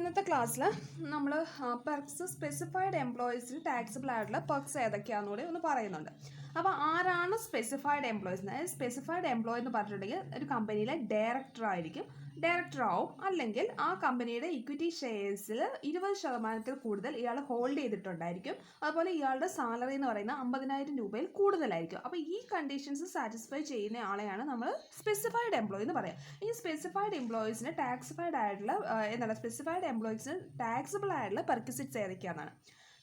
ഇന്നത്തെ ക്ലാസ്സിൽ നമ്മൾ പെർക്സ് സ്പെസിഫൈഡ് എംപ്ലോയീസിന് ടാക്സിബിൾ ആയിട്ടുള്ള പെർക്സ് ഏതൊക്കെയാണെന്ന് കൂടി ഒന്ന് പറയുന്നുണ്ട്. അപ്പോൾ ആരാണ് സ്പെസിഫൈഡ് എംപ്ലോയീസ്? അതായത് സ്പെസിഫൈഡ് എംപ്ലോയി എന്ന് പറഞ്ഞിട്ടുണ്ടെങ്കിൽ ഒരു കമ്പനിയിലെ ഡയറക്ടർ ആയിരിക്കും, ഡയറക്ടറാവും, അല്ലെങ്കിൽ ആ കമ്പനിയുടെ ഇക്വിറ്റി ഷെയർസിൽ 20% കൂടുതൽ ഇയാൾ ഹോൾഡ് ചെയ്തിട്ടുണ്ടായിരിക്കും. അതുപോലെ ഇയാളുടെ സാലറി എന്ന് പറയുന്നത് 50,000 രൂപയിൽ കൂടുതലായിരിക്കും. അപ്പോൾ ഈ കണ്ടീഷൻസ് സാറ്റിസ്ഫൈ ചെയ്യുന്ന ആളെയാണ് നമ്മൾ സ്പെസിഫൈഡ് എംപ്ലോയി എന്ന് പറയുക. ഈ സ്പെസിഫൈഡ് എംപ്ലോയീസിന് ടാക്സിഫൈഡ് ആയിട്ടുള്ള സ്പെസിഫൈഡ് എംപ്ലോയീസിന് ടാക്സിബിൾ ആയിട്ടുള്ള പെർക്വിസിറ്റ്സ് ഏതൊക്കെയാണെന്നാണ്.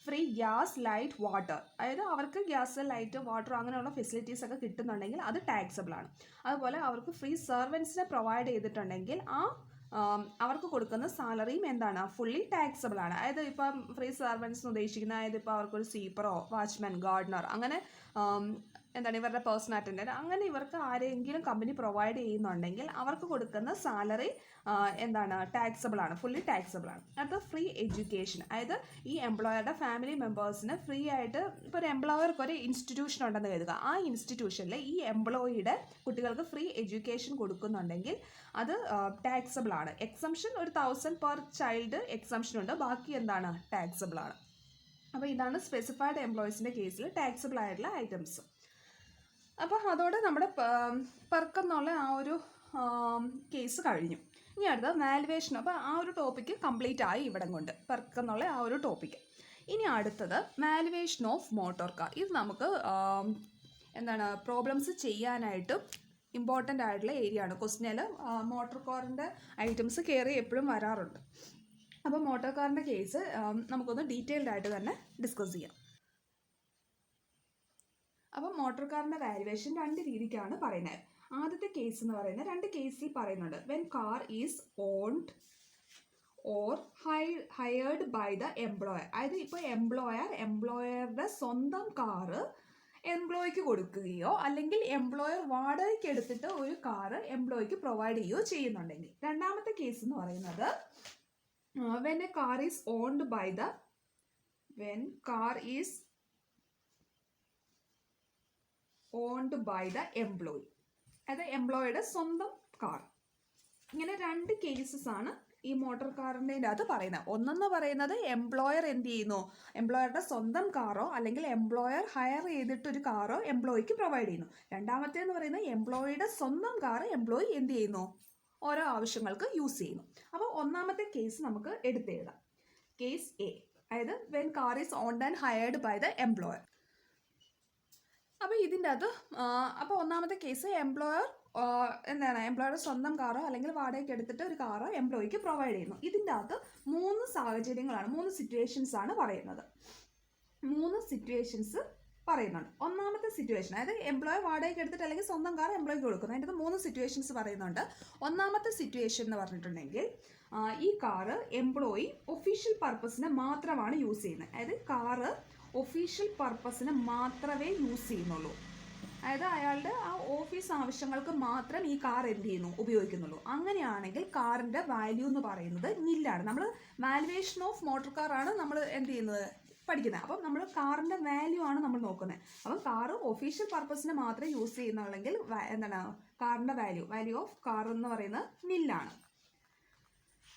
Free gas, light, water. അതായത് അവർക്ക് ഗ്യാസ്, ലൈറ്റ്, വാട്ടർ അങ്ങനെയുള്ള ഫെസിലിറ്റീസ് ഒക്കെ കിട്ടുന്നുണ്ടെങ്കിൽ അത് ടാക്സബിൾ ആണ്. അതുപോലെ അവർക്ക് ഫ്രീ സെർവൻസിനെ പ്രൊവൈഡ് ചെയ്തിട്ടുണ്ടെങ്കിൽ അവർക്ക് കൊടുക്കുന്ന സാലറിയും എന്താണ്, ഫുള്ളി ടാക്സബിൾ ആണ്. അതായത് ഇപ്പം ഫ്രീ സെർവൻസ് ഉദ്ദേശിക്കുന്നത് അതായത് ഇപ്പോൾ അവർക്കൊരു സ്വീപ്പറോ വാച്ച്മാൻ, ഗാർഡനർ അങ്ങനെ ഇവരുടെ പേഴ്സണൽ അറ്റൻഡൻറ്റ് അങ്ങനെ ഇവർക്ക് ആരെങ്കിലും കമ്പനി പ്രൊവൈഡ് ചെയ്യുന്നുണ്ടെങ്കിൽ അവർക്ക് കൊടുക്കുന്ന സാലറി ടാക്സബിൾ ആണ്, ഫുള്ളി ടാക്സബിൾ ആണ്. അത് ഫ്രീ എഡ്യൂക്കേഷൻ, അതായത് ഈ എംപ്ലോയറുടെ ഫാമിലി മെമ്പേഴ്സിന് ഫ്രീ ആയിട്ട് ഇപ്പോൾ ഒരു എംപ്ലോയർക്ക് ഒരു ഇൻസ്റ്റിറ്റ്യൂഷൻ ഉണ്ടെന്ന് കരുതുക, ആ ഇൻസ്റ്റിറ്റ്യൂഷനിൽ ഈ എംപ്ലോയിയുടെ കുട്ടികൾക്ക് ഫ്രീ എഡ്യൂക്കേഷൻ കൊടുക്കുന്നുണ്ടെങ്കിൽ അത് ടാക്സബിൾ ആണ്. എക്സംഷൻ ഒരു 1000 പെർ ചൈൽഡ് എക്സംഷൻ ഉണ്ട്, ബാക്കി ടാക്സബിൾ ആണ്. അപ്പോൾ ഇതാണ് സ്പെസിഫൈഡ് എംപ്ലോയീസിൻ്റെ കേസിൽ ടാക്സബിൾ ആയിട്ടുള്ള ഐറ്റംസ്. അപ്പോൾ അതോടെ നമ്മുടെ പെർക്കെന്നുള്ള ആ ഒരു കേസ് കഴിഞ്ഞു. ഇനി അടുത്ത വാലുവേഷൻ. അപ്പോൾ ആ ഒരു ടോപ്പിക്ക് കംപ്ലീറ്റ് ആയി ഇവിടം കൊണ്ട്, പെർക്കെന്നുള്ള ആ ഒരു ടോപ്പിക്ക്. ഇനി അടുത്തത് വാലുവേഷൻ ഓഫ് മോട്ടോർ കാർ. ഇത് നമുക്ക് പ്രോബ്ലംസ് ചെയ്യാനായിട്ട് ഇമ്പോർട്ടൻ്റ് ആയിട്ടുള്ള ഏരിയ ആണ്. ക്വസ്റ്റ്യനിൽ മോട്ടോർ കാറിൻ്റെ ഐറ്റംസ് കയറി എപ്പോഴും വരാറുണ്ട്. അപ്പോൾ മോട്ടോർ കാറിൻ്റെ കേസ് നമുക്കൊന്ന് ഡീറ്റെയിൽഡ് ആയിട്ട് തന്നെ ഡിസ്കസ് ചെയ്യാം. അപ്പോൾ മോട്ടോർ കാറിൻ്റെ വാലുവേഷൻ 2 രീതിക്കാണ് പറയുന്നത്. ആദ്യത്തെ കേസ് എന്ന് പറയുന്നത് 2 കേസിൽ പറയുന്നുണ്ട്. When car is owned or hired by the employer. അതായത് ഇപ്പോൾ എംപ്ലോയറുടെ സ്വന്തം കാറ് എംപ്ലോയിക്ക് കൊടുക്കുകയോ അല്ലെങ്കിൽ എംപ്ലോയർ വാടകയ്ക്ക് എടുത്തിട്ട് ഒരു കാറ് എംപ്ലോയിക്ക് പ്രൊവൈഡ് ചെയ്യുകയോ ചെയ്യുന്നുണ്ടെങ്കിൽ. രണ്ടാമത്തെ കേസ് എന്ന് പറയുന്നത് when a car is owned by the employee, അതായത് എംപ്ലോയിയുടെ സ്വന്തം കാർ. ഇങ്ങനെ 2 കേസസ് ആണ് ഈ മോട്ടോർ കാറിൻ്റെ അത് പറയുന്നത്. ഒന്നെന്ന് പറയുന്നത് എംപ്ലോയർ എന്ത് ചെയ്യുന്നു, എംപ്ലോയറുടെ സ്വന്തം കാറോ അല്ലെങ്കിൽ എംപ്ലോയർ ഹയർ ചെയ്തിട്ടൊരു കാറോ എംപ്ലോയിക്ക് പ്രൊവൈഡ് ചെയ്യുന്നു. രണ്ടാമത്തേന്ന് പറയുന്നത് എംപ്ലോയിയുടെ സ്വന്തം കാർ എംപ്ലോയി എന്ത് ചെയ്യുന്നു, ഓരോ ആവശ്യങ്ങൾക്ക് യൂസ് ചെയ്യുന്നു. അപ്പോൾ ഒന്നാമത്തെ കേസ് നമുക്ക് എടുത്തെഴുതാം. കേസ് എ, അതായത് when car is owned and hired by the employer. അപ്പോൾ ഇതിൻ്റെ അത് അപ്പോൾ ഒന്നാമത്തെ കേസ് എംപ്ലോയറുടെ സ്വന്തം കാറോ അല്ലെങ്കിൽ വാടകയ്ക്ക് എടുത്തിട്ട് ഒരു കാറോ എംപ്ലോയിക്ക് പ്രൊവൈഡ് ചെയ്യുന്നു. ഇതിൻ്റെ അകത്ത് 3 സാഹചര്യങ്ങളാണ്, 3 സിറ്റുവേഷൻസ് ആണ് പറയുന്നത്. 3 സിറ്റുവേഷൻസ് പറയുന്നുണ്ട്. ഒന്നാമത്തെ സിറ്റുവേഷൻ, അതായത് എംപ്ലോയർ വാടകയ്ക്ക് എടുത്തിട്ട് അല്ലെങ്കിൽ സ്വന്തം കാർ എംപ്ലോയിക്ക് കൊടുക്കുന്നു. അതിൻ്റെ 3 സിറ്റുവേഷൻസ് പറയുന്നുണ്ട്. ഒന്നാമത്തെ സിറ്റുവേഷൻ എന്ന് പറഞ്ഞിട്ടുണ്ടെങ്കിൽ ഈ കാറ് എംപ്ലോയി ഒഫീഷ്യൽ പർപ്പസിന് മാത്രമാണ് യൂസ് ചെയ്യുന്നത്. അതായത് കാറ് ഒഫീഷ്യൽ പർപ്പസിന് മാത്രമേ യൂസ് ചെയ്യുന്നുള്ളൂ. അതായത് അയാളുടെ ആ ഓഫീസ് ആവശ്യങ്ങൾക്ക് മാത്രം ഈ കാർ എന്ത് ചെയ്യുന്നു, ഉപയോഗിക്കുന്നുള്ളൂ. അങ്ങനെയാണെങ്കിൽ കാറിൻ്റെ വാല്യൂ എന്ന് പറയുന്നത് നില്ലാണ്. നമ്മൾ വാലുവേഷൻ ഓഫ് മോട്ടോർ കാർ ആണ് നമ്മൾ എന്ത് ചെയ്യുന്നത്, പഠിക്കുന്നത്. അപ്പം നമ്മൾ കാറിൻ്റെ വാല്യൂ ആണ് നമ്മൾ നോക്കുന്നത്. അപ്പം കാറ് ഒഫീഷ്യൽ പർപ്പസിന് മാത്രമേ യൂസ് ചെയ്യുന്നുള്ളെങ്കിൽ കാറിൻ്റെ വാല്യൂ ഓഫ് കാർ എന്ന് പറയുന്നത് നില്ലാണ്.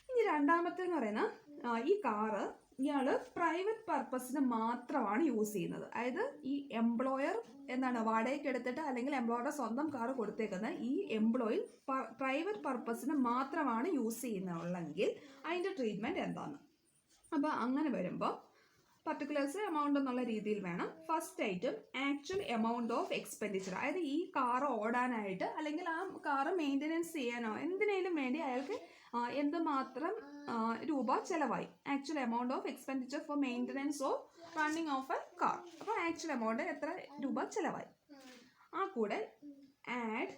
ഇനി രണ്ടാമത്തേന്ന് പറയുന്നത് ഈ കാറ് ഇയാൾ പ്രൈവറ്റ് പർപ്പസിന് മാത്രമാണ് യൂസ് ചെയ്യുന്നത്. അതായത് ഈ എംപ്ലോയർ വാടകയ്ക്ക് എടുത്തിട്ട് അല്ലെങ്കിൽ എംപ്ലോയറുടെ സ്വന്തം കാർ കൊടുത്തേക്കുന്നത് ഈ എംപ്ലോയി പ്രൈവറ്റ് പർപ്പസിന് മാത്രമാണ് യൂസ് ചെയ്യുന്നുള്ളെങ്കിൽ അതിൻ്റെ ട്രീറ്റ്മെൻറ്റ് എന്താണ്. അപ്പോൾ അങ്ങനെ വരുമ്പോൾ പർട്ടിക്കുലേഴ്സ് എമൗണ്ട് എന്നുള്ള രീതിയിൽ വേണം. First item actual amount of expenditure. അതായത് ഈ കാർ ഓടാനായിട്ട് അല്ലെങ്കിൽ ആ കാർ മെയിൻ്റനൻസ് ചെയ്യാനോ എന്തിനേലും വേണ്ടി അയാൾക്ക് എന്തുമാത്രം രൂപ ചിലവായി. Actual amount of expenditure for maintenance of running of a car. അപ്പോൾ ആക്ച്വൽ എമൗണ്ട് എത്ര രൂപ ചിലവായി. ആ കൂടെ ആഡ്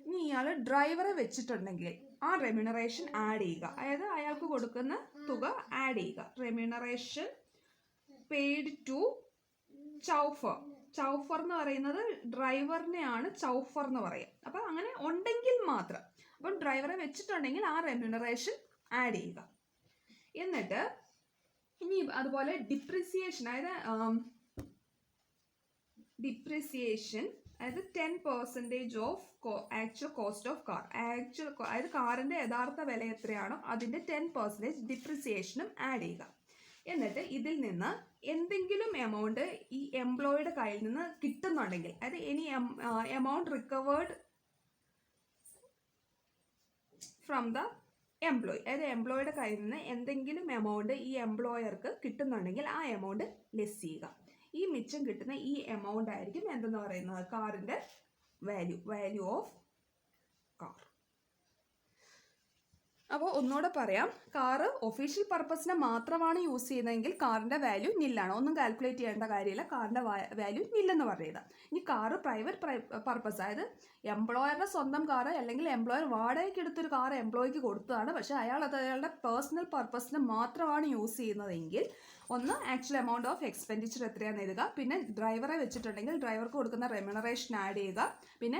ഇനി ഇയാൾ ഡ്രൈവറെ വെച്ചിട്ടുണ്ടെങ്കിൽ ആ റെമ്യൂണറേഷൻ ആഡ് ചെയ്യുക. അതായത് അയാൾക്ക് കൊടുക്കുന്ന തുക ആഡ് ചെയ്യുക. റെമ്യൂണറേഷൻ പെയ്ഡ് ടു ചൗഫർ എന്ന് പറയുന്നത് ഡ്രൈവറിനെയാണ് ചൗഫർ എന്ന് പറയുക. അപ്പം അങ്ങനെ ഉണ്ടെങ്കിൽ മാത്രം, അപ്പം ഡ്രൈവറെ വെച്ചിട്ടുണ്ടെങ്കിൽ ആ റെമ്യൂണറേഷൻ ആഡ് ചെയ്യുക. എന്നിട്ട് ഇനി അതുപോലെ ഡിപ്രിസിയേഷൻ, അതായത് ഡിപ്രിസിയേഷൻ അതായത് 10% of actual cost of car. അതായത് കാറിന്റെ യഥാർത്ഥ വില എത്രയാണോ അതിന്റെ 10% ഡിപ്രിസിയേഷനും ആഡ് ചെയ്യുക. എന്നിട്ട് ഇതിൽ നിന്ന് എന്തെങ്കിലും എമൗണ്ട് ഈ എംപ്ലോയിയുടെ കയ്യിൽ നിന്ന് കിട്ടുന്നുണ്ടെങ്കിൽ, അതായത് any amount recovered from the employee, അതായത് എംപ്ലോയിയുടെ കയ്യിൽ നിന്ന് എന്തെങ്കിലും എമൗണ്ട് ഈ എംപ്ലോയർക്ക് കിട്ടുന്നുണ്ടെങ്കിൽ ആ എമൗണ്ട് ലെസ് ചെയ്യുക. ഈ മിച്ചം കിട്ടുന്ന ഈ എമൗണ്ട് ആയിരിക്കും എന്തെന്ന് പറയുന്നത് കാറിന്റെ വാല്യൂ ഓഫ് കാർ. അപ്പോൾ ഒന്നുകൂടെ പറയാം, കാറ് ഒഫീഷ്യൽ പർപ്പസിന് മാത്രമാണ് യൂസ് ചെയ്യുന്നതെങ്കിൽ കാറിന്റെ വാല്യൂ നില്ലാണ്, ഒന്നും കാൽക്കുലേറ്റ് ചെയ്യേണ്ട കാര്യമില്ല, കാറിന്റെ വാല്യൂ നില്ലെന്ന് പറയുക. ഇനി കാറ് പ്രൈവറ്റ് പർപ്പസ്, അതായത് എംപ്ലോയറുടെ സ്വന്തം കാറ് അല്ലെങ്കിൽ എംപ്ലോയർ വാടകയ്ക്ക് എടുത്തൊരു കാർ എംപ്ലോയിക്ക് കൊടുത്തതാണ്, പക്ഷെ അയാൾ അത് അയാളുടെ പേഴ്സണൽ പർപ്പസിന് മാത്രമാണ് യൂസ് ചെയ്യുന്നതെങ്കിൽ ഒന്ന് ആക്ച്വൽ എമൗണ്ട് ഓഫ് എക്സ്പെൻഡിച്ചർ എത്രയാണെന്ന് എഴുതുക, പിന്നെ ഡ്രൈവറെ വെച്ചിട്ടുണ്ടെങ്കിൽ ഡ്രൈവർക്ക് കൊടുക്കുന്ന റെമ്യൂണറേഷൻ ആഡ് ചെയ്യുക, പിന്നെ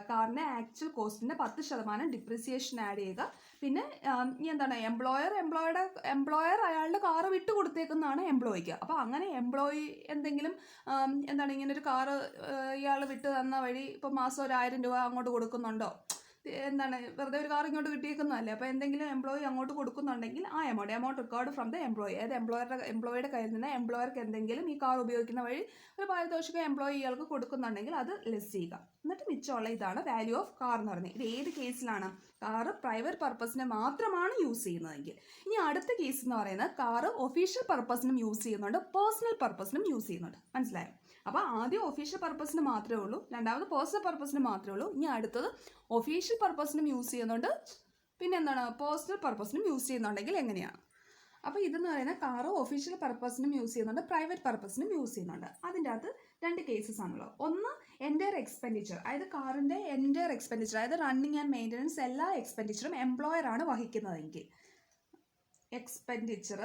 കാറിന്റെ ആക്ച്വൽ കോസ്റ്റിന്റെ 10% ഡിപ്രിസിയേഷൻ ആഡ് ചെയ്യുക, പിന്നെ ഇനി എന്താണ് എംപ്ലോയർ അയാളുടെ കാറ് വിട്ടു കൊടുത്തേക്കുന്നതാണ് എംപ്ലോയിക്ക്. അപ്പോൾ അങ്ങനെ എംപ്ലോയി എന്തെങ്കിലും എന്താണ് ഇങ്ങനെ ഒരു കാറ് ഇയാൾ വിട്ട് തന്ന വഴി ഇപ്പോൾ മാസം 1000 രൂപ അങ്ങോട്ട് കൊടുക്കുന്നുണ്ടോ, എന്താണ് വെറുതെ ഒരു കാർ ഇങ്ങോട്ട് കിട്ടിയേക്കുന്നതല്ലേ, അപ്പോൾ എന്തെങ്കിലും എംപ്ലോയി അങ്ങോട്ട് കൊടുക്കുന്നുണ്ടെങ്കിൽ ആ amount record from the employee, അതായത് എംപ്ലോയിയുടെ കയ്യിൽ നിന്ന് എംപ്ലോയർക്ക് എന്തെങ്കിലും ഈ കാർ ഉപയോഗിക്കുന്ന വഴി ഒരു പാരിതോഷികം എംപ്ലോയി ഇയാൾക്ക് കൊടുക്കുന്നുണ്ടെങ്കിൽ അത് ലെസ് ചെയ്യുക. എന്നിട്ട് മിച്ചമുള്ള ഇതാണ് വാല്യൂ ഓഫ് കാർ എന്ന് പറയുന്നത്. ഇത് ഏത് കേസിലാണ്? കാറ് പ്രൈവറ്റ് പർപ്പസിന് മാത്രമാണ് യൂസ് ചെയ്യുന്നതെങ്കിൽ. ഇനി അടുത്ത കേസ് എന്ന് പറയുന്നത് കാറ് ഒഫീഷ്യൽ പർപ്പസിനും യൂസ് ചെയ്യുന്നുണ്ട്, പേഴ്സണൽ പർപ്പസിനും യൂസ് ചെയ്യുന്നുണ്ട്. മനസ്സിലായോ? അപ്പോൾ ആദ്യം ഒഫീഷ്യൽ പർപ്പസിന് മാത്രമേ ഉള്ളൂ, രണ്ടാമത് പേഴ്സണൽ പർപ്പസിന് മാത്രമേ ഉള്ളൂ, ഇനി അടുത്തത് ഒഫീഷ്യൽ പർപ്പസിനും യൂസ് ചെയ്യുന്നുണ്ട്, പിന്നെ എന്താണ് പേഴ്സണൽ പർപ്പസിനും യൂസ് ചെയ്യുന്നുണ്ടെങ്കിൽ എങ്ങനെയാണ്? അപ്പോൾ ഇതെന്ന് പറയുന്നത് കാറ് ഒഫീഷ്യൽ പർപ്പസിനും യൂസ് ചെയ്യുന്നുണ്ട്, പ്രൈവറ്റ് പർപ്പസിനും യൂസ് ചെയ്യുന്നുണ്ട്. അതിൻ്റെ അകത്ത് രണ്ട് കേസസ് ആണല്ലോ. ഒന്ന് എൻ്റയർ എക്സ്പെൻഡിച്ചർ, അതായത് കാറിൻ്റെ എൻ്റയർ എക്സ്പെൻഡിച്ചർ, അതായത് റണ്ണിങ് ആൻഡ് മെയിൻ്റനൻസ് എല്ലാ എക്സ്പെൻഡിച്ചറും എംപ്ലോയർ ആണ് വഹിക്കുന്നതെങ്കിൽ, എക്സ്പെൻഡിച്ചർ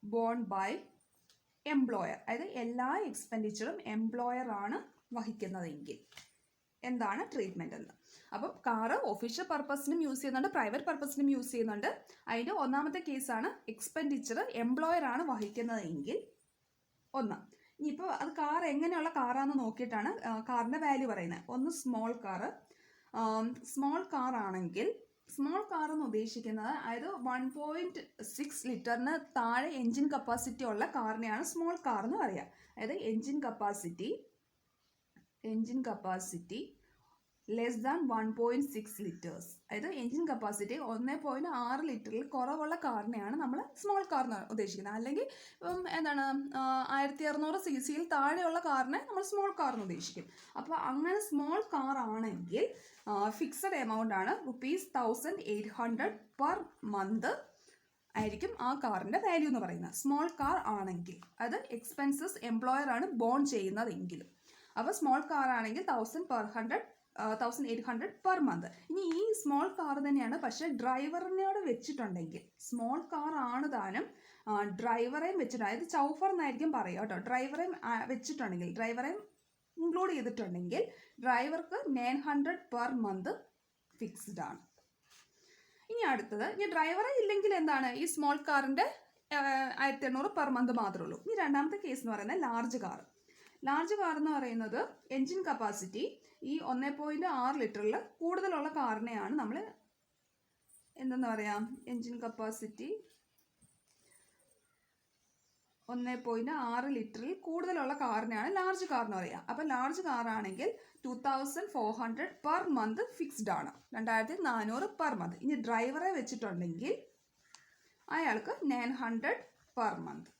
ബോൺ ബൈ എംപ്ലോയർ, അതായത് എല്ലാ എക്സ്പെൻഡിച്ചറും എംപ്ലോയർ ആണ് വഹിക്കുന്നതെങ്കിൽ എന്താണ് ട്രീറ്റ്മെന്റ് എന്ന്. അപ്പം കാറ് ഒഫീഷ്യൽ പർപ്പസിനും യൂസ് ചെയ്യുന്നുണ്ട്, പ്രൈവറ്റ് പർപ്പസിനും യൂസ് ചെയ്യുന്നുണ്ട്. അതിൻ്റെ ഒന്നാമത്തെ കേസാണ് എക്സ്പെൻഡിച്ചർ എംപ്ലോയർ ആണ് വഹിക്കുന്നതെങ്കിൽ ഒന്ന്. ഇനിയിപ്പോൾ അത് കാർ എങ്ങനെയുള്ള കാറാണെന്ന് നോക്കിയിട്ടാണ് കാറിൻ്റെ വാല്യൂ പറയുന്നത്. ഒന്ന് സ്മോൾ കാർ ആണെങ്കിൽ, സ്മോൾ കാർ എന്ന് ഉദ്ദേശിക്കുന്നത് അതായത് 1.6 ലിറ്ററിന് താഴെ എൻജിൻ കപ്പാസിറ്റി ഉള്ള കാറിനെയാണ് സ്മോൾ കാർ എന്ന് പറയുക. അതായത് engine capacity less than 1.6 litres, അതായത് എൻജിൻ കപ്പാസിറ്റി 1.6 ലിറ്ററിൽ കുറവുള്ള കാറിനെയാണ് നമ്മൾ സ്മോൾ കാർ എന്ന് ഉദ്ദേശിക്കുന്നത്. അല്ലെങ്കിൽ എന്താണ് 1600 cc താഴെയുള്ള കാറിനെ നമ്മൾ സ്മോൾ കാർ എന്ന് ഉദ്ദേശിക്കും. അപ്പോൾ അങ്ങനെ സ്മോൾ കാർ ആണെങ്കിൽ ഫിക്സഡ് എമൗണ്ട് ആണ് ₹1800 പെർ മന്ത് ആയിരിക്കും ആ കാറിൻ്റെ വാല്യൂ എന്ന് പറയുന്നത്, സ്മോൾ കാർ ആണെങ്കിൽ. അത് എക്സ്പെൻസസ് എംപ്ലോയർ ആണ് ബോൺ ചെയ്യുന്നതെങ്കിലും. അപ്പോൾ സ്മോൾ കാർ ആണെങ്കിൽ 1800 പെർ മന്ത്. ഇനി ഈ സ്മോൾ കാർ തന്നെയാണ്, പക്ഷേ ഡ്രൈവറിനോട് വെച്ചിട്ടുണ്ടെങ്കിൽ, സ്മോൾ കാർ ആണ് താനും ഡ്രൈവറേയും വെച്ചിട്ട്, അതായത് ചൗഫർ എന്നായിരിക്കും പറയുക കേട്ടോ, ഡ്രൈവറേയും വെച്ചിട്ടുണ്ടെങ്കിൽ, ഡ്രൈവറേയും ഇൻക്ലൂഡ് ചെയ്തിട്ടുണ്ടെങ്കിൽ ഡ്രൈവർക്ക് 900 പെർ മന്ത് ഫിക്സ്ഡ് ആണ്. ഇനി അടുത്തത്, ഇനി ഡ്രൈവറെ ഇല്ലെങ്കിൽ എന്താണ്, ഈ സ്മോൾ കാറിൻ്റെ 1800 പെർ മന്ത് മാത്രമേ ഉള്ളൂ. ഇനി രണ്ടാമത്തെ കേസ് എന്ന് പറയുന്നത് ലാർജ് കാർ എന്ന് പറയുന്നത് എൻജിൻ കപ്പാസിറ്റി ഈ 1.6 ലിറ്ററിൽ കൂടുതലുള്ള കാറിനെയാണ് നമ്മൾ എന്തെന്ന് പറയാം, എൻജിൻ കപ്പാസിറ്റി 1.6 ലിറ്ററിൽ കൂടുതലുള്ള കാറിനെയാണ് ലാർജ് കാർ എന്ന് പറയുക. അപ്പോൾ ലാർജ് കാർ ആണെങ്കിൽ 2400 പെർ മന്ത് ഫിക്സ്ഡ് ആണ്, 2400 പെർ മന്ത്. ഇനി ഡ്രൈവറെ വെച്ചിട്ടുണ്ടെങ്കിൽ അയാൾക്ക് 900 per month,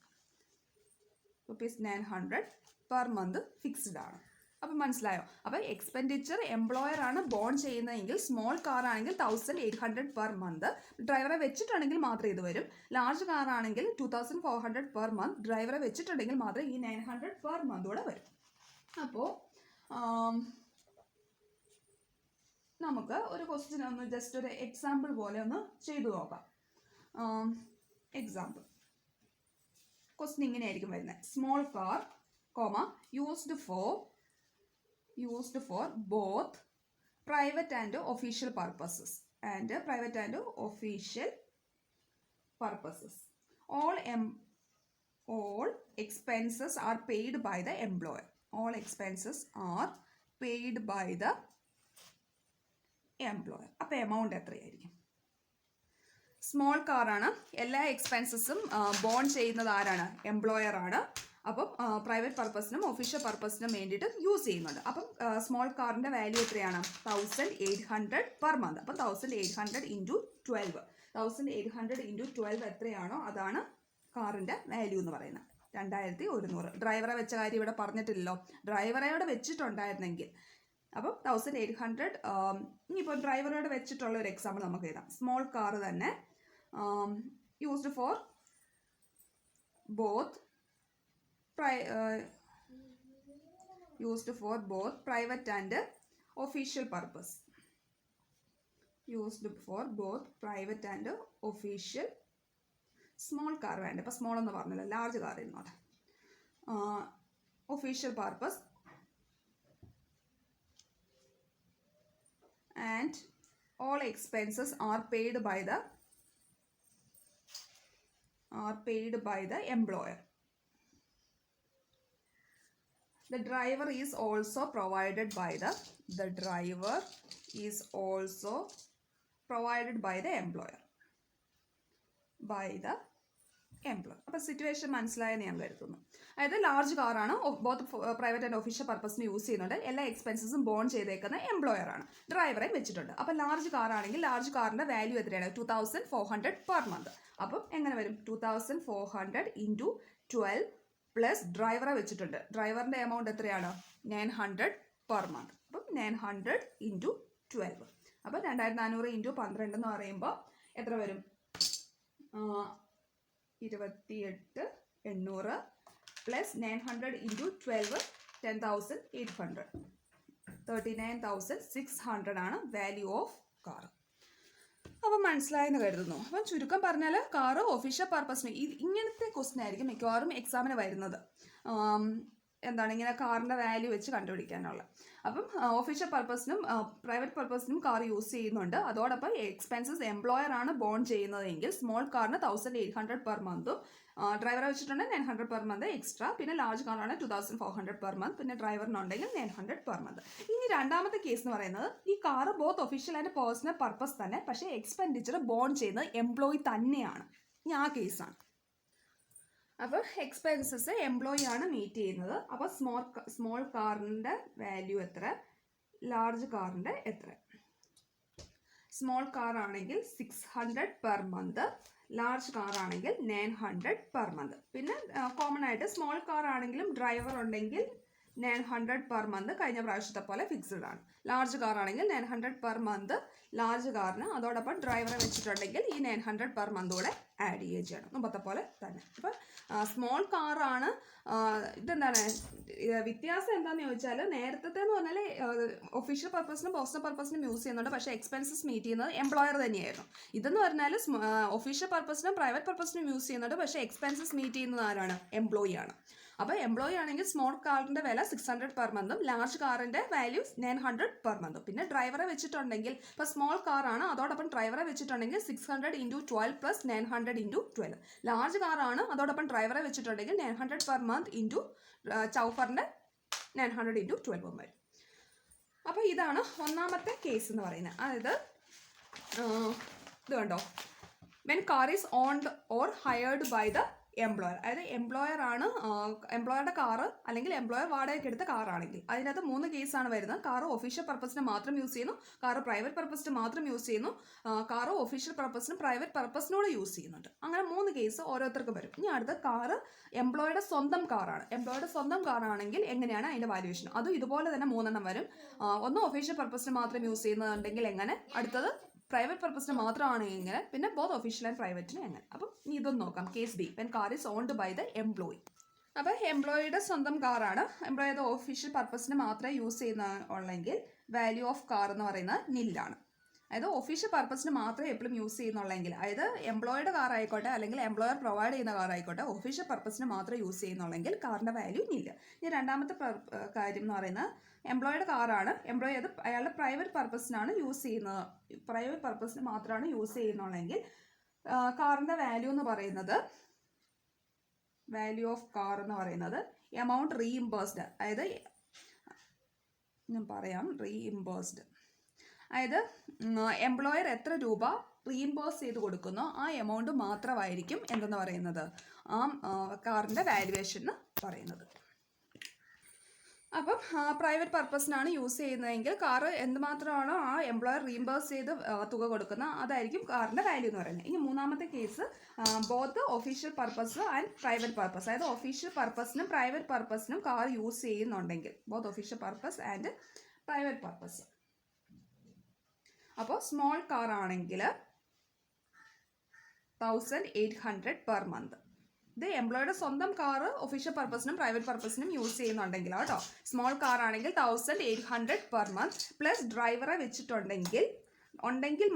₹900 per month fixed ആണ്. അപ്പം മനസ്സിലായോ? അപ്പോൾ എക്സ്പെൻഡിച്ചർ എംപ്ലോയർ ആണ് ബോൺ ചെയ്യുന്നതെങ്കിൽ സ്മോൾ കാർ ആണെങ്കിൽ 1800 പെർ മന്ത്, ഡ്രൈവറെ വെച്ചിട്ടുണ്ടെങ്കിൽ മാത്രമേ ഇത് വരും. ലാർജ് കാർ ആണെങ്കിൽ 2400 പെർ മന്ത്, ഡ്രൈവറെ വെച്ചിട്ടുണ്ടെങ്കിൽ മാത്രമേ ഈ 900 പെർ മന്ത് കൂടെ വരും. അപ്പോൾ നമുക്ക് ഒരു ക്വസ്റ്റ്യൻ ഒന്ന് ജസ്റ്റ് ഒരു എക്സാമ്പിൾ പോലെ ഒന്ന് ചെയ്തു നോക്കാം. എക്സാമ്പിൾ ക്വസ്റ്റ്യൻ ഇങ്ങനെയായിരിക്കും വരുന്നത്. Small car, used for both private and official purposes all all expenses are paid by the employer. All expenses are paid by the employer. അപ്പോൾ എമൗണ്ട് എത്രയായിരിക്കും? സ്മോൾ കാറാണ്. എല്ലാ എക്സ്പെൻസസും ബോൺ ചെയ്യുന്നത് ആരാണ്? എംപ്ലോയർ ആണ്. അപ്പം പ്രൈവറ്റ് പർപ്പസിനും ഒഫീഷ്യൽ പർപ്പസിനും വേണ്ടിയിട്ട് യൂസ് ചെയ്യുന്നുണ്ട്. അപ്പം സ്മോൾ കാറിൻ്റെ വാല്യൂ എത്രയാണ്? 1800 പെർ മന്ത്. അപ്പം 1800 ഇൻറ്റു 12. 1800 ഇൻറ്റു 12 എത്രയാണോ അതാണ് കാറിൻ്റെ വാല്യൂ എന്ന് പറയുന്നത്. 2100. ഡ്രൈവറെ വെച്ച കാര്യം ഇവിടെ പറഞ്ഞിട്ടില്ലല്ലോ. ഡ്രൈവറയോട് വെച്ചിട്ടുണ്ടായിരുന്നെങ്കിൽ അപ്പം 1800. ഇനിയിപ്പോൾ ഡ്രൈവറോട് വെച്ചിട്ടുള്ള ഒരു എക്സാമ്പിൾ നമുക്ക് എഴുതാം. സ്മോൾ കാർ തന്നെ used for both private and official purpose. Used for both private and official. Small car വേണ്ട, ഇപ്പം സ്മോൾ എന്ന് പറഞ്ഞില്ല, ലാർജ് കാർ ഇരുന്നോട്ടെ. Official purpose and all expenses are paid by the employer. The driver is also provided by the employer. അപ്പോൾ situation മനസ്സിലായെന്ന് ഞാൻ കരുതുന്നു. അതായത് ലാർജ് കാറാണ്, ബോത്ത് പ്രൈവറ്റ് ആൻഡ് ഒഫീഷ്യൽ പർപ്പസിന് യൂസ് ചെയ്യുന്നുണ്ട്. എല്ലാ എക്സ്പെൻസസും ബോൺ ചെയ്തേക്കുന്ന എംപ്ലോയർ ആണ്. ഡ്രൈവറെ വെച്ചിട്ടുണ്ട്. അപ്പോൾ ലാർജ് കാറാണെങ്കിൽ ലാർജ് കാറിൻ്റെ വാല്യൂ എത്രയാണ്? 2400 പെർ മന്ത്. അപ്പം എങ്ങനെ വരും? 2400 ഇൻറ്റു 12 പ്ലസ് ഡ്രൈവറെ വെച്ചിട്ടുണ്ട്. ഡ്രൈവറിൻ്റെ എമൗണ്ട് എത്രയാണ്? 900 പെർ മന്ത്. അപ്പം 900 ഇൻറ്റു 12. അപ്പം 2400 ഇൻറ്റു 12 എന്ന് പറയുമ്പോൾ എത്ര വരും? 28,800 പ്ലസ് 900 ഇൻറ്റു 12 10,800. 39,600 ആണ് വാല്യൂ ഓഫ് കാർ. അപ്പം മനസ്സിലായെന്ന് കരുതുന്നു. അപ്പം ചുരുക്കം പറഞ്ഞാൽ കാറ് ഒഫീഷ്യൽ പർപ്പസിന് ഇങ്ങനത്തെ ക്വസ്റ്റ്യൻ ആയിരിക്കും മിക്കവാറും എക്സാമിന് വരുന്നത്. എന്താണ് ഇങ്ങനെ കാറിൻ്റെ വാല്യൂ വെച്ച് കണ്ടുപിടിക്കാനുള്ള. അപ്പം ഒഫീഷ്യൽ പർപ്പസിനും പ്രൈവറ്റ് പർപ്പസിനും കാർ യൂസ് ചെയ്യുന്നുണ്ട്. അതോടൊപ്പം എക്സ്പെൻസസ് എംപ്ലോയർ ആണ് ബോൺ ചെയ്യുന്നതെങ്കിൽ സ്മോൾ കാറിന് 1800 പെർ മന്തും ഡ്രൈവറെ വെച്ചിട്ടുണ്ടെങ്കിൽ 900 പെർ മന്ത് എക്സ്ട്രാ. പിന്നെ ലാർജ് കാറാണ് 2400 പെർ മന്ത്. പിന്നെ ഡ്രൈവറിനുണ്ടെങ്കിൽ 900 പെർ മന്ത്. ഇനി രണ്ടാമത്തെ കേസ് എന്ന് പറയുന്നത് ഈ car both official and personal purpose തന്നെ, പക്ഷേ എക്സ്പെൻഡിച്ചർ ബോൺ ചെയ്യുന്നത് എംപ്ലോയി തന്നെയാണ്. ഇനി ആ കേസാണ്. അപ്പോൾ എക്സ്പെൻസസ് എംപ്ലോയി ആണ് മീറ്റ് ചെയ്യുന്നത്. അപ്പോൾ സ്മോൾ കാറിൻ്റെ വാല്യൂ എത്ര? ലാർജ് കാറിൻ്റെ എത്ര? സ്മോൾ കാർ ആണെങ്കിൽ 600 പെർ മന്ത്, ലാർജ് കാർ ആണെങ്കിൽ 900 പെർ മന്ത്. പിന്നെ കോമൺ ആയിട്ട് സ്മോൾ കാർ ആണെങ്കിലും ഡ്രൈവർ ഉണ്ടെങ്കിൽ 900 പെർ മന്ത് കഴിഞ്ഞ പ്രാവശ്യത്തെ പോലെ ഫിക്സ്ഡ് ആണ്. ലാർജ് കാർ ആണെങ്കിൽ 900 പെർ മന്ത് ലാർജ് കാറിന്, അതോടൊപ്പം ഡ്രൈവറെ വെച്ചിട്ടുണ്ടെങ്കിൽ ഈ 900 പെർ മന്ത് കൂടെ ആഡ് ചെയ്യുകയും ചെയ്യണം, മുമ്പത്തെ പോലെ തന്നെ. അപ്പം സ്മോൾ കാറാണ്. ഇതെന്താണ് വ്യത്യാസം എന്താണെന്ന് ചോദിച്ചാൽ, നേരത്തെ എന്ന് പറഞ്ഞാൽ ഒഫീഷ്യൽ പർപ്പസിനും പേഴ്സണൽ പർപ്പസിനും യൂസ് ചെയ്യുന്നുണ്ട്, പക്ഷേ എക്സ്പെൻസസ് മീറ്റ് ചെയ്യുന്നത് എംപ്ലോയർ തന്നെയായിരുന്നു. ഇതെന്ന് പറഞ്ഞാൽ ഒഫീഷ്യൽ പർപ്പസിനും പ്രൈവറ്റ് പർപ്പസിനും യൂസ് ചെയ്യുന്നുണ്ട്, പക്ഷേ എക്സ്പെൻസസ് മീറ്റ് ചെയ്യുന്നത് ആരാണ്? എംപ്ലോയി ആണ്. അപ്പോൾ എംപ്ലോയി ആണെങ്കിൽ സ്മോൾ കാറിൻ്റെ വില 600 പെർ മന്തും ലാർജ് കാറിൻ്റെ വാല്യൂ 900 പെർ മന്തും. പിന്നെ ഡ്രൈവറെ വെച്ചിട്ടുണ്ടെങ്കിൽ ഇപ്പോൾ സ്മോൾ കാറാണ്, അതോടൊപ്പം ഡ്രൈവറെ വെച്ചിട്ടുണ്ടെങ്കിൽ 600 ഇൻറ്റു 12 പ്ലസ് 900 ഇൻറ്റു 12. ലാർജ് കാറാണ്, അതോടൊപ്പം ഡ്രൈവറെ വെച്ചിട്ടുണ്ടെങ്കിൽ 900 പെർ മന്ത് ഇൻറ്റു ചൗഫറിൻ്റെ 900 ഇൻറ്റു 12 വരും. അപ്പോൾ ഇതാണ് ഒന്നാമത്തെ കേസ് എന്ന് പറയുന്നത്. അതായത് ഇത് കണ്ടോ, when car is owned or hired by the employer. അതായത് എംപ്ലോയർ ആണ്, എംപ്ലോയറുടെ കാറ് അല്ലെങ്കിൽ എംപ്ലോയർ വാടകയ്ക്ക് എടുത്ത കാറാണെങ്കിൽ അതിനകത്ത് 3 കേസാണ് വരുന്നത്. കാറ് ഒഫീഷ്യൽ പർപ്പസിന് മാത്രം യൂസ് ചെയ്യുന്നു, കാറ് പ്രൈവറ്റ് പർപ്പസിന് മാത്രം യൂസ് ചെയ്യുന്നു, കാറ് ഒഫീഷ്യൽ പർപ്പസിനും പ്രൈവറ്റ് പർപ്പസിനോട് യൂസ് ചെയ്യുന്നുണ്ട്. അങ്ങനെ 3 കേസ് ഓരോരുത്തർക്കും വരും. ഇനി അടുത്ത കാറ് എംപ്ലോയറുടെ സ്വന്തം കാറാണ്. എംപ്ലോയറുടെ സ്വന്തം കാറാണെങ്കിൽ എങ്ങനെയാണ് അതിൻ്റെ വാല്യുവേഷൻ? അതും ഇതുപോലെ തന്നെ 3 എണ്ണം വരും. ഒന്ന് ഒഫീഷ്യൽ പർപ്പസിന് മാത്രം യൂസ് ചെയ്യുന്നുണ്ടെങ്കിൽ എങ്ങനെ, അടുത്തത് പ്രൈവറ്റ് പർപ്പസിന് മാത്രമാണ് എങ്ങനെ, പിന്നെ ബോത്ത് ഒഫീഷ്യൽ ആൻഡ് പ്രൈവറ്റിന് എങ്ങനെ. അപ്പം ഇനി ഇതൊന്ന് നോക്കാം. Case B, when car is owned by the employee. അപ്പോൾ എംപ്ലോയിയുടെ സ്വന്തം കാറാണ്, എംപ്ലോയി അത് ഒഫീഷ്യൽ പർപ്പസിന് മാത്രമേ യൂസ് ചെയ്യുന്ന ഉള്ളെങ്കിൽ വാല്യൂ ഓഫ് കാർ എന്ന് പറയുന്നത് നില്ലാണ്. അതായത് ഒഫീഷ്യൽ പർപ്പസിന് മാത്രമേ എപ്പോഴും യൂസ് ചെയ്യുന്നുള്ളെങ്കിൽ, അതായത് എംപ്ലോയിയുടെ കാർ ആയിക്കോട്ടെ അല്ലെങ്കിൽ എംപ്ലോയർ പ്രൊവൈഡ് ചെയ്യുന്ന കാർ ആയിക്കോട്ടെ, ഒഫീഷ്യൽ പർപ്പസിന് മാത്രമേ യൂസ് ചെയ്യുന്നുള്ളെങ്കിൽ കാറിൻ്റെ വാല്യൂ നില്ല. ഇനി രണ്ടാമത്തെ കാര്യം എന്ന് പറയുന്നത് എംപ്ലോയിയുടെ കാറാണ്, എംപ്ലോയി അത് അയാളുടെ പ്രൈവറ്റ് പർപ്പസിനാണ് യൂസ് ചെയ്യുന്നത്, പ്രൈവറ്റ് പർപ്പസിന് മാത്രമാണ് യൂസ് ചെയ്യുന്നുള്ളെങ്കിൽ കാറിൻ്റെ വാല്യൂ എന്ന് പറയുന്നത് വാല്യൂ ഓഫ് കാർ എന്ന് പറയുന്നത് എമൗണ്ട് റീഇംബേഴ്സ്ഡ്, അതായത് ഞാൻ പറയാം റീഇംബേഴ്സ്ഡ്, അതായത് എംപ്ലോയർ എത്ര രൂപ റീഇംബേഴ്സ് ചെയ്ത് കൊടുക്കുന്നോ ആ എമൗണ്ട് മാത്രമായിരിക്കും എന്തെന്ന് പറയുന്നത് ആ കാറിൻ്റെ വാല്യുവേഷൻ എന്ന് പറയുന്നത്. അപ്പം പ്രൈവറ്റ് പർപ്പസിനാണ് യൂസ് ചെയ്യുന്നതെങ്കിൽ കാറ് എന്തുമാത്രമാണോ ആ എംപ്ലോയർ റീഇംബേഴ്സ് ചെയ്ത് തുക കൊടുക്കുന്ന അതായിരിക്കും കാറിൻ്റെ വാല്യൂ എന്ന് പറയുന്നത്. ഇനി മൂന്നാമത്തെ case both official purpose and private purpose, അതായത് ഒഫീഷ്യൽ പർപ്പസിനും പ്രൈവറ്റ് പർപ്പസിനും കാർ യൂസ് ചെയ്യുന്നുണ്ടെങ്കിൽ, both official purpose and private purpose. അപ്പോൾ സ്മോൾ കാർ ആണെങ്കിൽ 1800 പെർ മന്ത്. ഇത് എംപ്ലോയിയുടെ സ്വന്തം കാറ് ഒഫീഷ്യൽ പർപ്പസിനും പ്രൈവറ്റ് പർപ്പസിനും യൂസ് ചെയ്യുന്നുണ്ടെങ്കിൽ കേട്ടോ. സ്മോൾ കാർ ആണെങ്കിൽ 1800 പെർ മന്ത് പ്ലസ് ഡ്രൈവറെ വെച്ചിട്ടുണ്ടെങ്കിൽ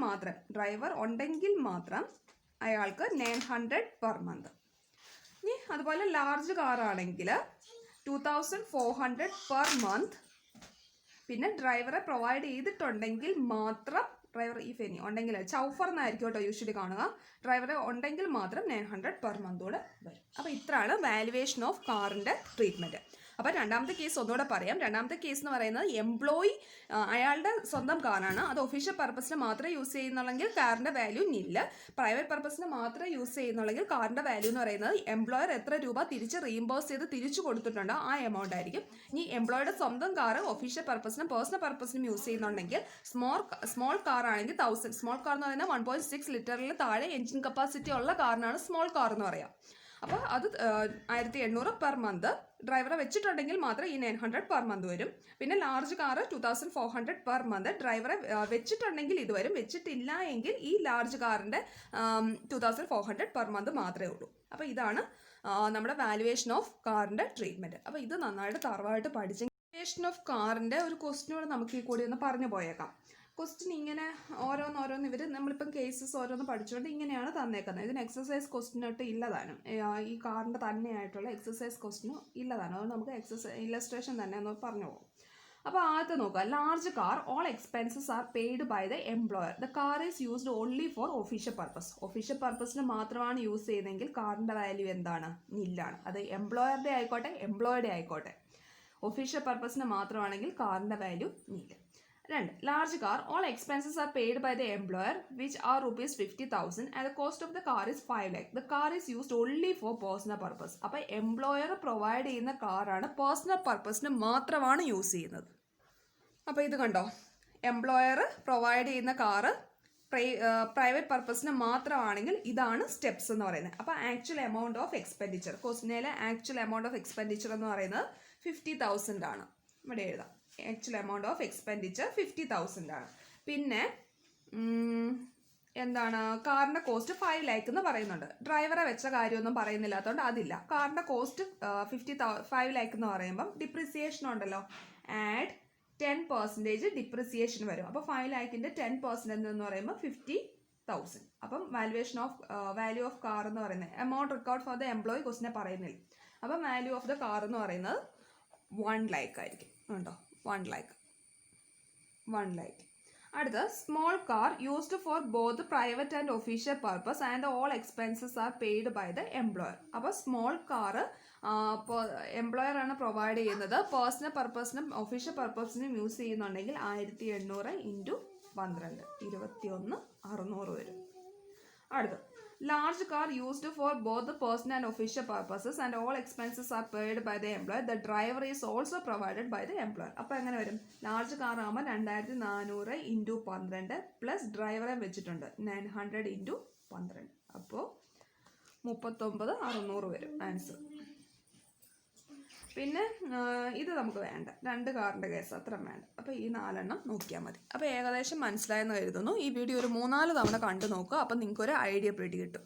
മാത്രം, ഡ്രൈവർ ഉണ്ടെങ്കിൽ മാത്രം അയാൾക്ക് 900 പെർ മന്ത്. ഇനി അതുപോലെ ലാർജ് കാർ ആണെങ്കിൽ 2400 പെർ മന്ത്, പിന്നെ ഡ്രൈവറെ പ്രൊവൈഡ് ചെയ്തിട്ടുണ്ടെങ്കിൽ മാത്രം, ഡ്രൈവർ ഇഫ് എനി ഉണ്ടെങ്കിൽ ചൗഫർ എന്നായിരിക്കും കേട്ടോ യൂഷ്വലി കാണുക, ഡ്രൈവറെ ഉണ്ടെങ്കിൽ മാത്രം 900 പെർ മന്തോടെ വരും. അപ്പോൾ ഇത്രയാണ് വാല്യുവേഷൻ ഓഫ് കാറിൻ്റെ ട്രീറ്റ്മെൻറ്റ്. അപ്പോൾ രണ്ടാമത്തെ കേസ് ഒന്നുകൂടെ പറയാം. രണ്ടാമത്തെ കേസ് എന്ന് പറയുന്നത് എംപ്ലോയി അയാളുടെ സ്വന്തം കാറാണ്, അത് ഒഫീഷ്യൽ പർപ്പസിന് മാത്രമേ യൂസ് ചെയ്യുന്നുള്ളെങ്കിൽ കാറിൻ്റെ വാല്യൂ നില്ല. പ്രൈവറ്റ് പർപ്പസിന് മാത്രമേ യൂസ് ചെയ്യുന്നുള്ളെങ്കിൽ കാറിൻ്റെ വാല്യൂ എന്ന് പറയുന്നത് എംപ്ലോയർ എത്ര രൂപ തിരിച്ച് റീഇംബേഴ്സ് ചെയ്ത് തിരിച്ചു കൊടുത്തിട്ടുണ്ടോ ആ എമൗണ്ട് ആയിരിക്കും. ഇനി എംപ്ലോയിയുടെ സ്വന്തം കാറ് ഒഫീഷ്യൽ പർപ്പസിനും പേഴ്സണൽ പർപ്പസിനും യൂസ് ചെയ്യുന്നുണ്ടെങ്കിൽ സ്മോൾ കാർ ആണെങ്കിൽ 1000, സ്മോൾ കാർ എന്ന് പറയുന്നത് 1.6 ലിറ്ററിൽ താഴെ എഞ്ചിൻ കപ്പാസിറ്റി ഉള്ള കാറിനാണ് സ്മോൾ കാർ എന്ന് പറയാം. അപ്പോൾ അത് 1800 പെർ മന്ത്, ഡ്രൈവറെ വെച്ചിട്ടുണ്ടെങ്കിൽ മാത്രം ഈ 900 പെർ മന്ത് വരും. പിന്നെ ലാർജ് കാറ് 2400 പെർ മന്ത്, ഡ്രൈവറെ വെച്ചിട്ടുണ്ടെങ്കിൽ ഇത് വരും, വെച്ചിട്ടില്ല എങ്കിൽ ഈ ലാർജ് കാറിൻ്റെ 2400 പെർ മന്ത് മാത്രമേ ഉള്ളൂ. അപ്പോൾ ഇതാണ് നമ്മുടെ വാല്യുവേഷൻ ഓഫ് കാറിൻ്റെ ട്രീറ്റ്മെൻറ്റ്. അപ്പോൾ ഇത് നന്നായിട്ട് തറവായിട്ട് പഠിച്ച് വാല്യുവേഷൻ ഓഫ് കാറിൻ്റെ ഒരു ക്വസ്റ്റ്യനോട് നമുക്ക് ഈ കൂടി ഒന്ന് പറഞ്ഞു പോയേക്കാം. ക്വസ്റ്റ്യൻ ഇങ്ങനെ ഓരോന്നോരോന്ന് ഇവർ നമ്മളിപ്പം കേസസ് ഓരോന്ന് പഠിച്ചുകൊണ്ട് ഇങ്ങനെയാണ് തന്നേക്കുന്നത്. ഇതിന് എക്സസൈസ് ക്വസ്റ്റ്യനായിട്ട് ഇല്ലതാനും, ഈ കാറിൻ്റെ തന്നെയായിട്ടുള്ള എക്സസൈസ് ക്വസ്റ്റ്യനും ഇല്ലതാനും. അതുകൊണ്ട് നമുക്ക് ഇല്ലസ്ട്രേഷൻ തന്നെ ഒന്ന് പറഞ്ഞു പോകും. അപ്പോൾ ആദ്യത്തെ നോക്കുക, large car all expenses are paid by the employer, the car is used only for official purpose. Official പർപ്പസിന് മാത്രമാണ് യൂസ് ചെയ്യുന്നതെങ്കിൽ കാറിൻ്റെ വാല്യൂ എന്താണ്? നില്ലാണ്. അത് എംപ്ലോയറുടെ ആയിക്കോട്ടെ എംപ്ലോയറുടെ ആയിക്കോട്ടെ, ഒഫീഷ്യൽ പർപ്പസിന് മാത്രമാണെങ്കിൽ കാറിൻ്റെ വാല്യൂ നില്ല. 2. Large car, all expenses are paid by the employer, which are rupees 50,000 and the cost of the car is 5 lakh. The car is used only for personal purpose. അപ്പോൾ employer provide ചെയ്യുന്ന കാറാണ് personal പർപ്പസിന് മാത്രമാണ് use ചെയ്യുന്നത്. അപ്പോൾ ഇത് കണ്ടോ, employer provide ചെയ്യുന്ന കാറ് പ്രൈവറ്റ് പർപ്പസിന് മാത്രമാണെങ്കിൽ ഇതാണ് സ്റ്റെപ്സ് എന്ന് പറയുന്നത്. അപ്പോൾ ആക്ച്വൽ എമൗണ്ട് ഓഫ് എക്സ്പെൻഡിച്ചർ, ക്വസ്റ്റ്യനിലെ ആക്ച്വൽ എമൗണ്ട് ഓഫ് എക്സ്പെൻഡിച്ചർ എന്ന് പറയുന്നത് 50,000 ആണ്. ഇവിടെ എഴുതാം, ആക്ച്വൽ എമൗണ്ട് ഓഫ് എക്സ്പെൻഡിച്ചർ 50,000 ആണ്. പിന്നെ എന്താണ്, കാറിൻ്റെ കോസ്റ്റ് 5 lakh എന്ന് പറയുന്നുണ്ട്. ഡ്രൈവറെ വെച്ച കാര്യമൊന്നും പറയുന്നില്ലാത്തതുകൊണ്ട് അതില്ല. കാറിൻ്റെ കോസ്റ്റ് 5 lakh എന്ന് പറയുമ്പം ഡിപ്രിസിയേഷൻ ഉണ്ടല്ലോ, ആഡ് 10% ഡിപ്രിസിയേഷൻ വരും. അപ്പോൾ 5 lakhന്റെ 10% എന്ന് പറയുമ്പോൾ 50,000. അപ്പം വാല്യൂ ഓഫ് കാർ എന്ന് പറയുന്നത് amount record for the employee ക്വസ്റ്റിനെ പറയുന്നില്ല. അപ്പം വാല്യൂ ഓഫ് ദ കാർ എന്ന് പറയുന്നത് 1 lakh ആയിരിക്കും. ഉണ്ടോ, 1 lakh. അടുത്ത, small car used for both private and official purpose and all expenses are paid by the employer. അപ്പോൾ സ്മോൾ കാറ് എംപ്ലോയർ ആണ് പ്രൊവൈഡ് ചെയ്യുന്നത്, പേഴ്സണൽ പർപ്പസിനും ഒഫീഷ്യൽ പർപ്പസിനും യൂസ് ചെയ്യുന്നുണ്ടെങ്കിൽ 1800 × 12 21,600 വരും. അടുത്ത, large car used for both the personal and official purposes and all expenses are paid by the employer. The driver is also provided by the employer. അപ്പോൾ എങ്ങനെ വരും? ലാർജ് കാർ ആകുമ്പോൾ 2400 × 12 plus ഡ്രൈവറെ വെച്ചിട്ടുണ്ട് 900 × 12, അപ്പോൾ 39,600 വരും ആൻസർ. പിന്നെ ഇത് നമുക്ക് വേണ്ട, 2 കാറിൻ്റെ കേസ് അത്ര വേണ്ട. അപ്പോൾ ഈ 4 നോക്കിയാൽ മതി. അപ്പോൾ ഏകദേശം മനസ്സിലായെന്ന് കരുതുന്നു. ഈ വീഡിയോ ഒരു 3-4 തവണ കണ്ടു നോക്കുക, അപ്പം നിങ്ങൾക്കൊരു ഐഡിയ പിടി കിട്ടും.